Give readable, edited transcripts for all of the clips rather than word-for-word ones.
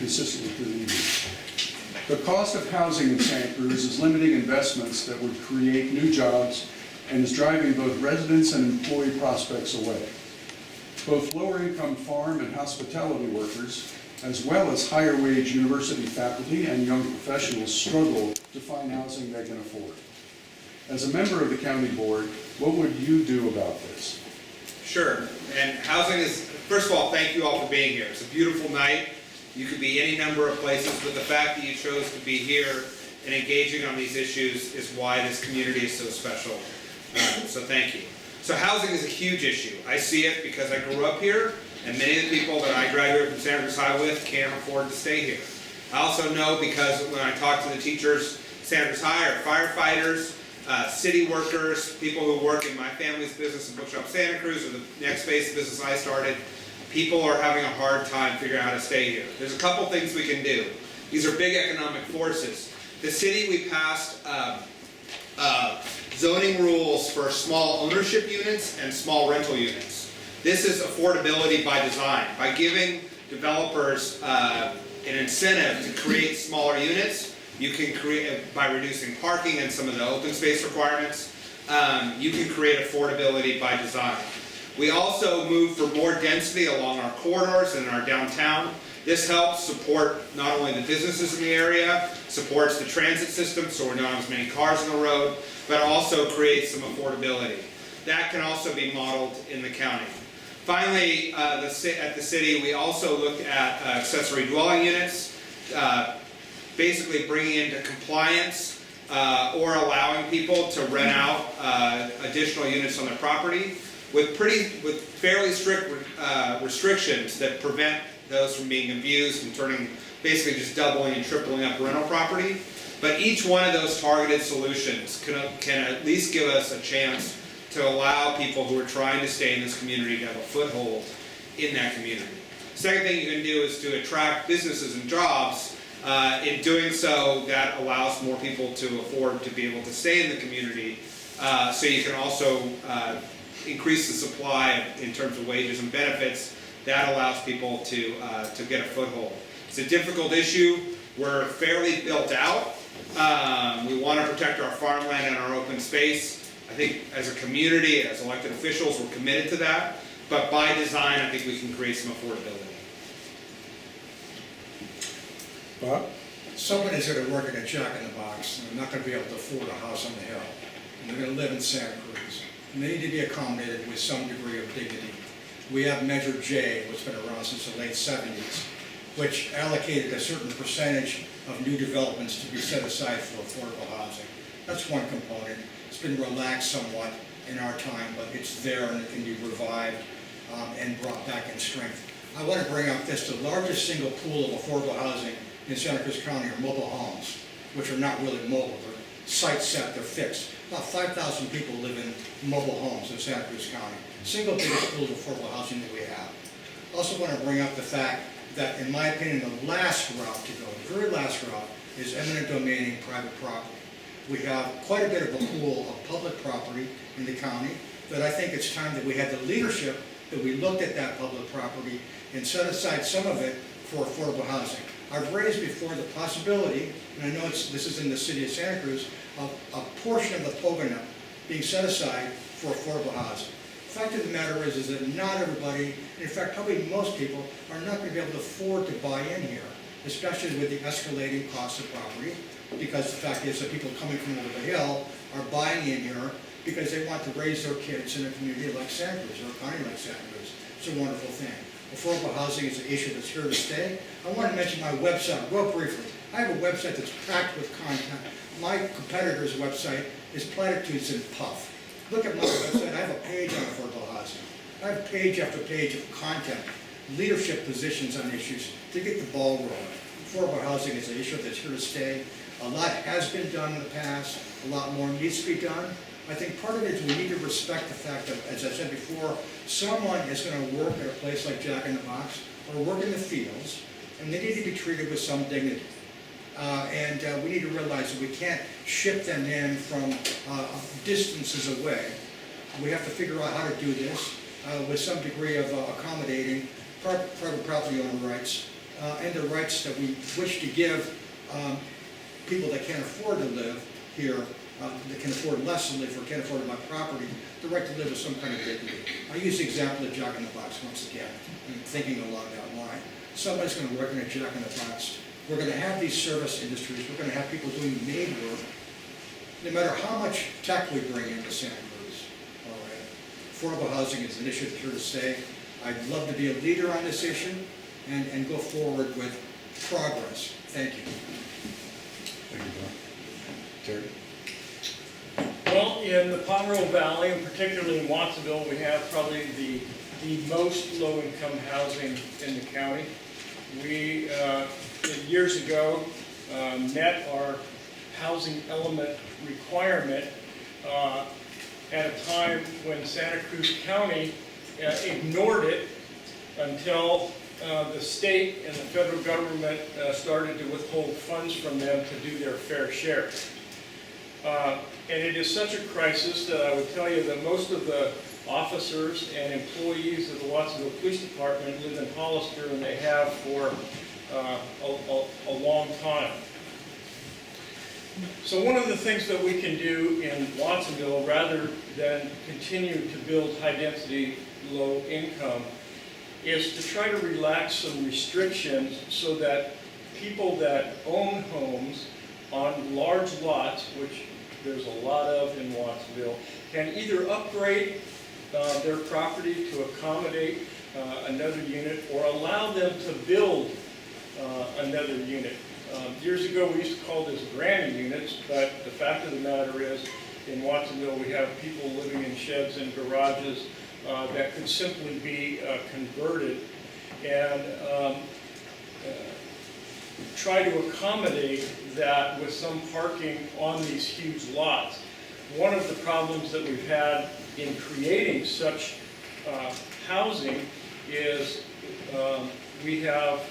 consistently through the evening. The cost of housing in Santa Cruz is limiting investments that would create new jobs and is driving both residents and employee prospects away. Both lower-income farm and hospitality workers, as well as higher-wage university faculty and young professionals, struggle to find housing they can afford. As a member of the county board, what would you do about this? Sure, and housing is, first of all, thank you all for being here. It's a beautiful night. You could be any number of places, but the fact that you chose to be here and engaging on these issues is why this community is so special. So thank you. So housing is a huge issue. I see it because I grew up here, and many of the people that I graduated from Santa Cruz High with can't afford to stay here. I also know because when I talk to the teachers, Santa Cruz High are firefighters, city workers, people who work in my family's business in Bookshop Santa Cruz, or the next phase of business I started. People are having a hard time figuring out how to stay here. There's a couple things we can do. These are big economic forces. The city, we passed zoning rules for small ownership units and small rental units. This is affordability by design. By giving developers an incentive to create smaller units, you can create, by reducing parking and some of the open space requirements, you can create affordability by design. We also move for more density along our corridors and in our downtown. This helps support not only the businesses in the area, supports the transit system so we don't have as many cars on the road, but also creates some affordability. That can also be modeled in the county. Finally, at the city, we also looked at accessory dwelling units, basically bringing into compliance or allowing people to rent out additional units on their property with fairly strict restrictions that prevent those from being abused and turning, basically just doubling and tripling up rental property. But each one of those targeted solutions can at least give us a chance to allow people who are trying to stay in this community to have a foothold in that community. Second thing you can do is to attract businesses and jobs. In doing so, that allows more people to afford to be able to stay in the community. So you can also increase the supply in terms of wages and benefits. That allows people to get a foothold. It's a difficult issue. We're fairly built out. We want to protect our farmland and our open space. I think as a community, as elected officials, we're committed to that. But by design, I think we can create some affordability. Bob? Somebody's going to work at a Jack in the Box, and they're not going to be able to afford a house on the hill. And they're going to live in Santa Cruz. And they need to be accommodated with some degree of dignity. We have Measure J, which has been around since the late 70s, which allocated a certain percentage of new developments to be set aside for affordable housing. That's one component. It's been relaxed somewhat in our time, but it's there and it can be revived and brought back in strength. I want to bring up this: the largest single pool of affordable housing in Santa Cruz County are mobile homes, which are not really mobile. They're site set, they're fixed. About 5,000 people live in mobile homes in Santa Cruz County. Single biggest pool of affordable housing that we have. Also want to bring up the fact that, in my opinion, the last route to go, the very last route, is eminent domaining private property. We have quite a bit of a pool of public property in the county that I think it's time that we had the leadership that we looked at that public property and set aside some of it for affordable housing. I've raised before the possibility, and I know this is in the city of Santa Cruz, of a portion of the Pogonut being set aside for affordable housing. The fact of the matter is that not everybody, in fact probably most people, are not going to be able to afford to buy in here, especially with the escalating cost of property, because the fact is that people coming from over the hill are buying in here because they want to raise their kids in a community like Santa Cruz, or a county like Santa Cruz. It's a wonderful thing. Affordable housing is an issue that's here to stay. I want to mention my website real briefly. I have a website that's packed with content. My competitor's website is Platitudes and Puff. Look at my website. I have a page on affordable housing. I have page after page of content, leadership positions on issues to get the ball rolling. Affordable housing is an issue that's here to stay. A lot has been done in the past. A lot more needs to be done. I think part of it is we need to respect the fact that, as I said before, someone is going to work at a place like Jack in the Box or work in the fields, and they need to be treated with some dignity. And we need to realize that we can't ship them in from distances away. We have to figure out how to do this with some degree of accommodating private property owner rights and the rights that we wish to give people that can't afford to live here, that can afford less to live or can't afford to buy property, the right to live with some kind of dignity. I use the example of Jack in the Box once again, and thinking along that line. Somebody's going to work in a Jack in the Box. We're going to have these service industries. We're going to have people doing maid work, no matter how much tech we bring into Santa Cruz. All right. Affordable housing is an issue that's here to stay. I'd love to be a leader on this issue and go forward with progress. Thank you. Thank you, Don. Terry? Well, in the Pomerol Valley, and particularly in Watsonville, we have probably the most low-income housing in the county. We, years ago, met our housing element requirement at a time when Santa Cruz County ignored it until the state and the federal government started to withhold funds from them to do their fair share. And it is such a crisis that I would tell you that most of the officers and employees of the Watsonville Police Department live in Hollister, and they have for a long time. So one of the things that we can do in Watsonville, rather than continue to build high-density, low-income, is to try to relax some restrictions so that people that own homes on large lots, which there's a lot of in Watsonville, can either upgrade their property to accommodate another unit or allow them to build another unit. Years ago we used to call this granny units, but the fact of the matter is in Watsonville we have people living in sheds and garages that could simply be converted and try to accommodate that with some parking on these huge lots. One of the problems that we've had in creating such housing is we have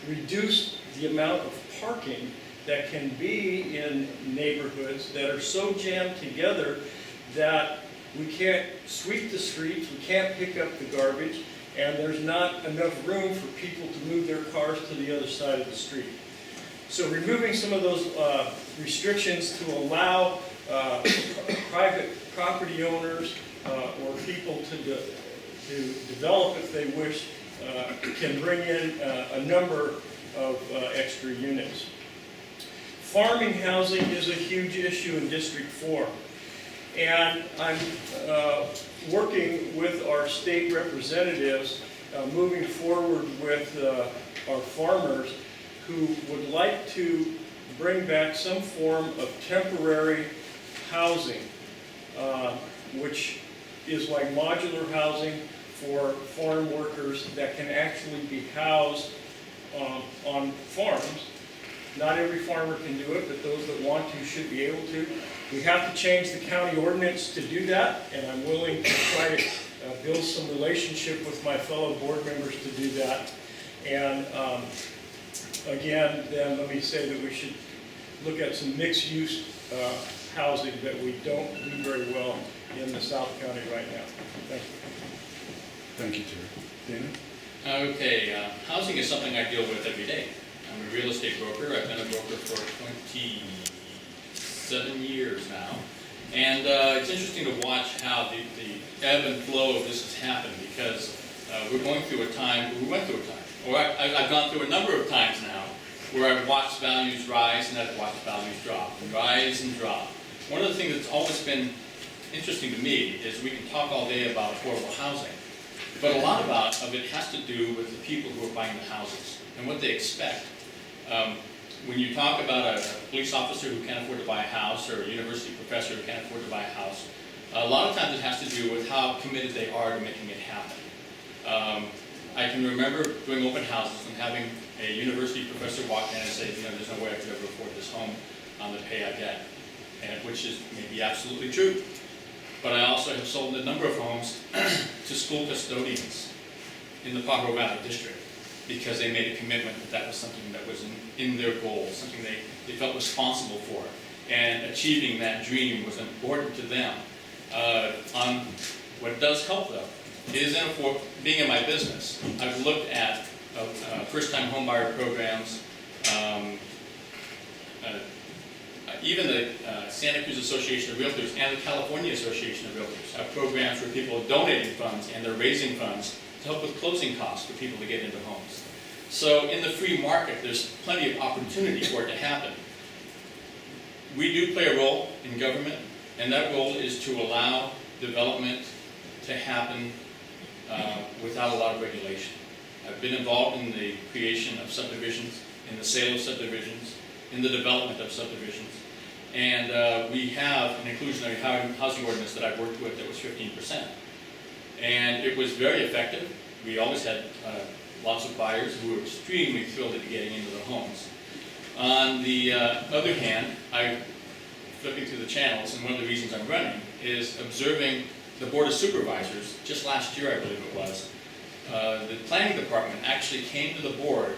reduced the amount of parking that can be in neighborhoods that are so jammed together that we can't sweep the streets, we can't pick up the garbage, and there's not enough room for people to move their cars to the other side of the street. So removing some of those restrictions to allow private property owners or people to develop if they wish can bring in a number of extra units. Farming housing is a huge issue in District 4. And I'm working with our state representatives, moving forward with our farmers who would like to bring back some form of temporary housing, which is like modular housing for farm workers that can actually be housed on farms. Not every farmer can do it, but those that want to should be able to. We have to change the county ordinance to do that, and I'm willing to try to build some relationship with my fellow board members to do that. And again, then let me say that we should look at some mixed-use housing that we don't do very well in the South County right now. Thank you. Thank you, Terry. Dana? Okay, housing is something I deal with every day. I'm a real estate broker. I've been a broker for 27 years now. And it's interesting to watch how the ebb and flow of this has happened because we're going through a time, we went through a time, or I've gone through a number of times now where I've watched values rise and I've watched values drop, and rise and drop. One of the things that's always been interesting to me is we can talk all day about affordable housing, but a lot of it has to do with the people who are buying the houses and what they expect. When you talk about a police officer who can't afford to buy a house or a university professor who can't afford to buy a house, a lot of times it has to do with how committed they are to making it happen. I can remember doing open houses and having a university professor walk in and say, you know, there's no way I could ever afford this home on the pay I get, and which is maybe absolutely true. But I also have sold a number of homes to school custodians in the Pomerol Valley District because they made a commitment that that was something that was in their goals, something they felt responsible for. And achieving that dream was important to them. What does help though is being in my business. I've looked at first-time homebuyer programs, even the Santa Cruz Association of Realtors and the California Association of Realtors have programs where people are donating funds and they're raising funds to help with closing costs for people to get into homes. So in the free market, there's plenty of opportunity for it to happen. We do play a role in government, and that role is to allow development to happen without a lot of regulation. I've been involved in the creation of subdivisions, in the sale of subdivisions, in the development of subdivisions. And we have an inclusionary housing ordinance that I've worked with that was 15%. And it was very effective. We always had lots of buyers who were extremely thrilled at getting into the homes. On the other hand, I'm flipping through the channels, and one of the reasons I'm running is observing the Board of Supervisors, just last year I believe it was. The planning department actually came to the board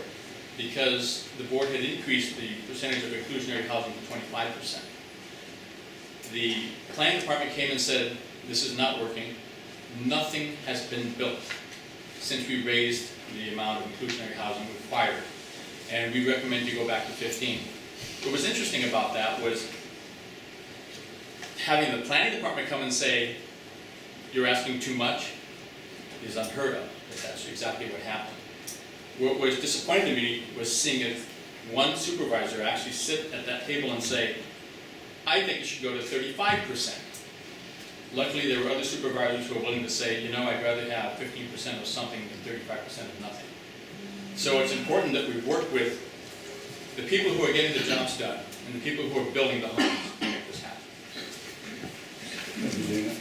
because the board had increased the percentage of inclusionary housing to 25%. The planning department came and said, this is not working. Nothing has been built since we raised the amount of inclusionary housing required. And we recommend you go back to 15. What was interesting about that was having the planning department come and say, you're asking too much, is unheard of. That's exactly what happened. What was disappointing to me was seeing one supervisor actually sit at that table and say, I think it should go to 35%. Luckily, there were other supervisors who were willing to say, you know, I'd rather have 15% of something than 35% of nothing. So it's important that we work with the people who are getting the jobs done and the people who are building the homes to make this happen. Thank you, Dana.